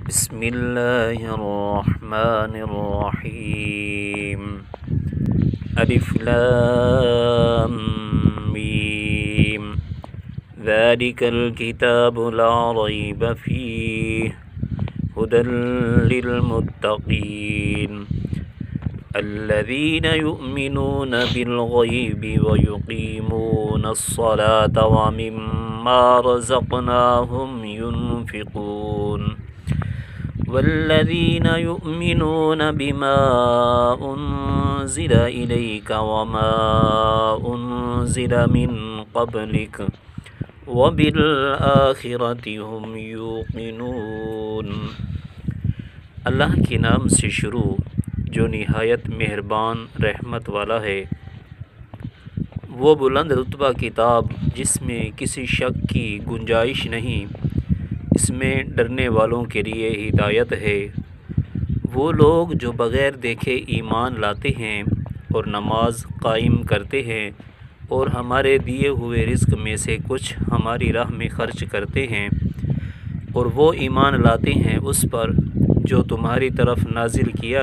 بسم اللہ الرحمن الرحیم الف لام میم ذلک الکتاب لا ریب فیہ ہدی للمتقین الذین یؤمنون بالغیب ویقیمون الصلاة ومما رزقناہم ينفقون والذین یؤمنون بما انزل الیک وما انزل من قبلک وبالآخرۃ هم یوقنون۔ اللہ کے نام سے شروع جو نہایت مہربان رحمت والا ہے۔ وہ بلند رتبہ کتاب جس میں کسی شک کی گنجائش نہیں، اس میں ڈرنے والوں کے لیے ہدایت ہے۔ وہ لوگ جو بغیر دیکھے ایمان لاتے ہیں اور نماز قائم کرتے ہیں اور ہمارے دیے ہوئے رزق میں سے کچھ ہماری راہ میں خرچ کرتے ہیں، اور وہ ایمان لاتے ہیں اس پر جو تمہاری طرف نازل کیا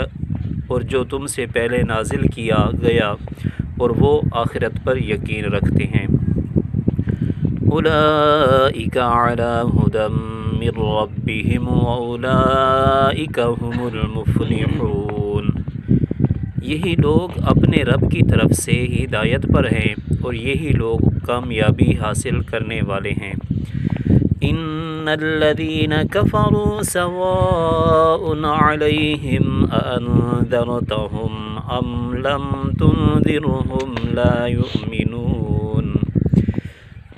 اور جو تم سے پہلے نازل کیا گیا، اور وہ آخرت پر یقین رکھتے ہیں۔ اولئک علی ھدی من ربہم واولئک ھم المفلحون۔ یہی لوگ اپنے رب کی طرف سے ہدایت پر ہیں اور یہی لوگ کامیابی حاصل کرنے والے ہیں۔ ان الذین کفروا سواء علیہم اانذرتہم ام لم تنذرہم لا یؤمنون۔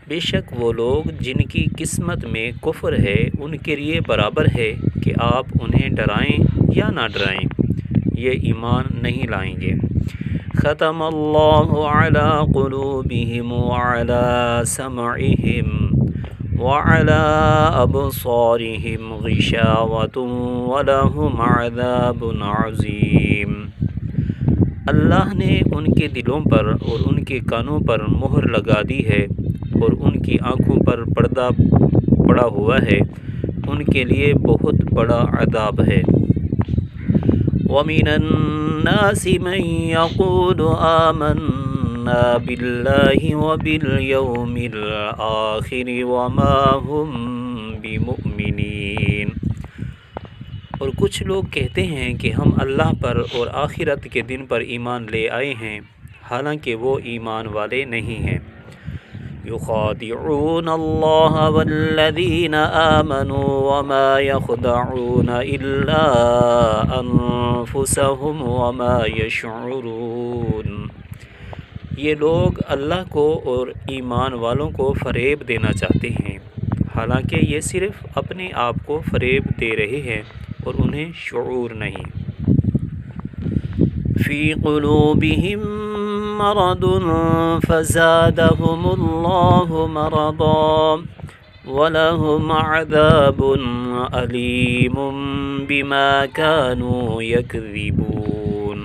بے شک وہ لوگ جن کی قسمت میں کفر ہے ان کے لیے برابر ہے کہ آپ انہیں ڈرائیں یا نہ ڈرائیں، یہ ایمان نہیں لائیں گے۔ ختم اللہ علی قلوبہم وعلی سمعہم وعلی ابصارہم غشاوۃ ولہم عذاب عظیم۔ اللہ نے ان کے دلوں پر اور ان کے کانوں پر مہر لگا دی ہے اور ان کی آنکھوں پر پردہ پڑا ہوا ہے، ان کے لیے بہت بڑا عذاب ہے۔ وَمِنَ النَّاسِ مَن يَقُولُ آمَنَّا بِاللَّهِ وَبِالْيَوْمِ الْآخِرِ وَمَا هُمْ بِمُؤْمِنِينَ۔ اور کچھ لوگ کہتے ہیں کہ ہم اللہ پر اور آخرت کے دن پر ایمان لے آئے ہیں، حالانکہ وہ ایمان والے نہیں ہیں۔ يخادعون الله والذين آمنوا وما يخدعون إلا أنفسهم وما يشعرون۔ یہ لوگ اللہ کو اور ایمان والوں کو فریب دینا چاہتے ہیں، حالانکہ یہ صرف اپنے آپ کو فریب دے رہے ہیں اور انہیں شعور نہیں۔ فی قلوبہم مرض فزادہم اللہ مرضا ولہم عذاب علیم بما کانوا یکذبون۔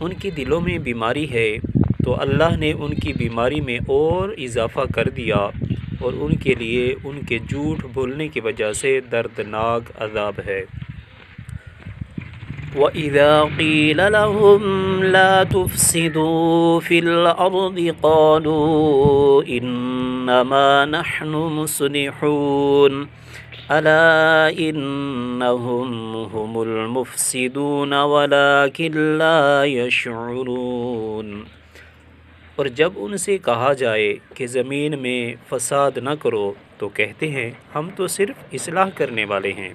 ان کے دلوں میں بیماری ہے تو اللہ نے ان کی بیماری میں اور اضافہ کر دیا، اور ان کے لیے ان کے جھوٹ بولنے کی وجہ سے دردناک عذاب ہے۔ وَإِذَا قِيلَ لَهُمْ لَا تُفْسِدُوا فِي الْأَرْضِ قَالُوا إِنَّمَا نَحْنُ مُصْلِحُونَ أَلَا إِنَّهُمْ هُمُ الْمُفْسِدُونَ وَلَكِنْ لَا يَشْعُرُونَ۔ اور جب ان سے کہا جائے کہ زمین میں فساد نہ کرو تو کہتے ہیں ہم تو صرف اصلاح کرنے والے ہیں۔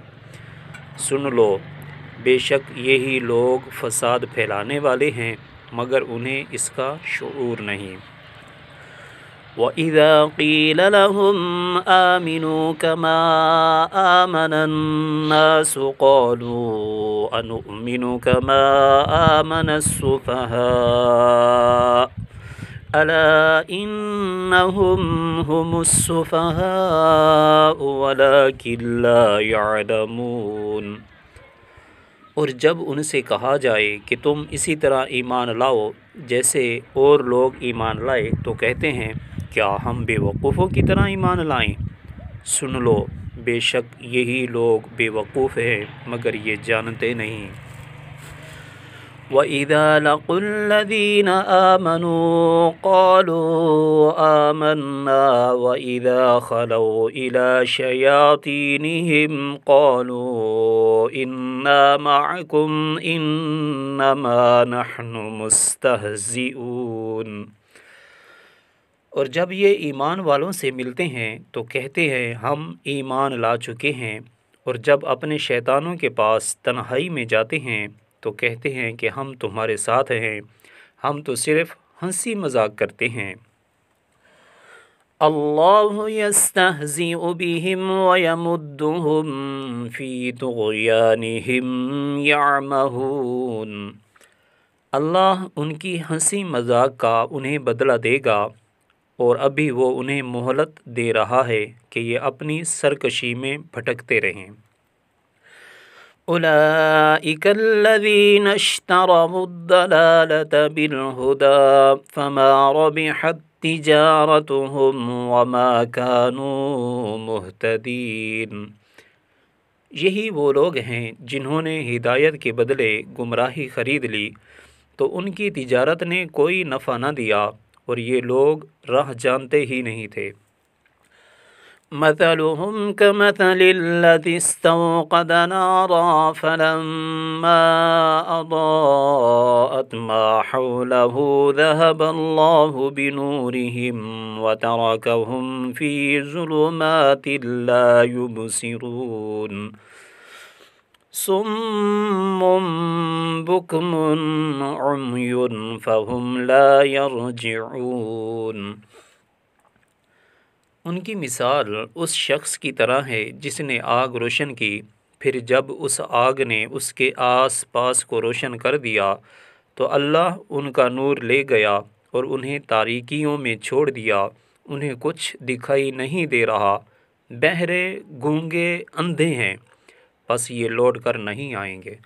سن لو، بے شک یہی لوگ فساد پھیلانے والے ہیں مگر انہیں اس کا شعور نہیں۔ وَإِذَا قِيلَ لَهُمْ آمِنُوا كَمَا آمَنَ النَّاسُ قَالُوا أَنُؤْمِنُ كَمَا آمَنَ السُّفَهَاءُ أَلَا إِنَّهُمْ هُمُ السُّفَهَاءُ وَلَكِنْ لَا يَعْلَمُونَ۔ اور جب ان سے کہا جائے کہ تم اسی طرح ایمان لاؤ جیسے اور لوگ ایمان لائے تو کہتے ہیں کیا ہم بے وقوفوں کی طرح ایمان لائیں؟ سن لو، بے شک یہی لوگ بے وقوف ہیں مگر یہ جانتے نہیں۔ وَإِذَا لَقُوا الَّذِينَ آمَنُوا قَالُوا آمَنَّا وَإِذَا خَلَوْا إِلَى شَيَاطِينِهِمْ قَالُوا إِنَّا مَعَكُمْ إِنَّمَا نَحْنُ مُسْتَهْزِئُونَ۔ اور جب یہ ایمان والوں سے ملتے ہیں تو کہتے ہیں ہم ایمان لا چکے ہیں، اور جب اپنے شیطانوں کے پاس تنہائی میں جاتے ہیں تو کہتے ہیں کہ ہم تمہارے ساتھ ہیں، ہم تو صرف ہنسی مذاق کرتے ہیں۔ اللہ یستہزئ بہم ویمدہم فی طغیانہم یعمہون۔ اللہ ان کی ہنسی مذاق کا انہیں بدلہ دے گا، اور ابھی وہ انہیں مہلت دے رہا ہے کہ یہ اپنی سرکشی میں بھٹکتے رہیں۔ اولئک الذین اشتروا الضلالۃ بالہدی فما ربحت تجارتهم وما كانوا مہتدین۔ یہی وہ لوگ ہیں جنہوں نے ہدایت کے بدلے گمراہی خرید لی تو ان کی تجارت نے کوئی نفع نہ دیا، اور یہ لوگ راہ جانتے ہی نہیں تھے۔ مثلهم كمثل الذي استوقد نارا فلما أضاءت ما حوله ذهب الله بنورهم وتركهم في ظلمات لا يبصرون صم بكم عمي فهم لا يرجعون۔ ان کی مثال اس شخص کی طرح ہے جس نے آگ روشن کی، پھر جب اس آگ نے اس کے آس پاس کو روشن کر دیا تو اللہ ان کا نور لے گیا اور انہیں تاریکیوں میں چھوڑ دیا، انہیں کچھ دکھائی نہیں دے رہا، بہرے، گونگے، اندھے ہیں، پس یہ لوٹ کر نہیں آئیں گے۔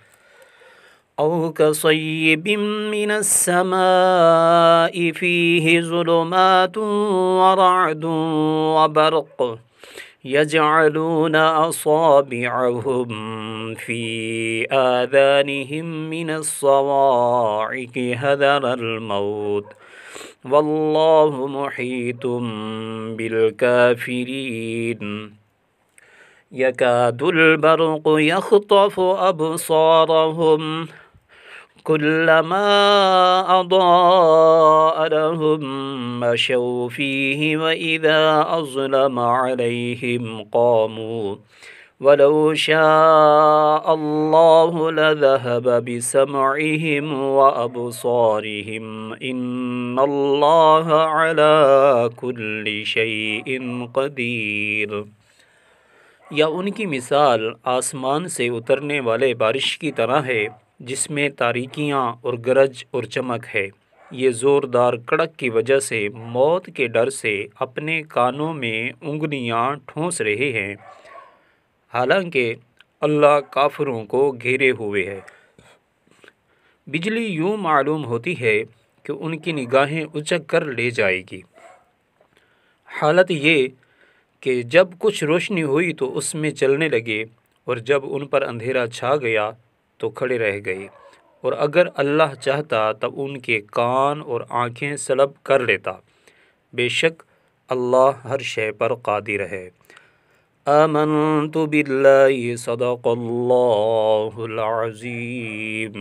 او کصیب من السماء فیہ ظلمات ورعد وبرق یجعلون اصابعهم فی آذانهم من الصواعق حذر الموت واللہ محیط بالکافرین۔ یکاد البرق یخطف ابصارهم كلما أضاء لهم مشوا فيه وإذا أظلم عليهم قاموا ولو شاء الله لذهب بسمعهم وأبصارهم إن الله على كل شيء قدير۔ یا ان کی مثال آسمان سے اترنے والے بارش کی طرح ہے جس میں تاریکیاں اور گرج اور چمک ہے، یہ زوردار کڑک کی وجہ سے موت کے ڈر سے اپنے کانوں میں انگلیاں ٹھونس رہے ہیں، حالانکہ اللہ کافروں کو گھیرے ہوئے ہے۔ بجلی یوں معلوم ہوتی ہے کہ ان کی نگاہیں اچک کر لے جائے گی، حالت یہ کہ جب کچھ روشنی ہوئی تو اس میں چلنے لگے، اور جب ان پر اندھیرا چھا گیا تو کھڑے رہ گئے، اور اگر اللہ چاہتا تب ان کے کان اور آنکھیں سلب کر لیتا، بے شک اللہ ہر شے پر قادر ہے۔ آمنت باللہ صدق اللہ العظیم۔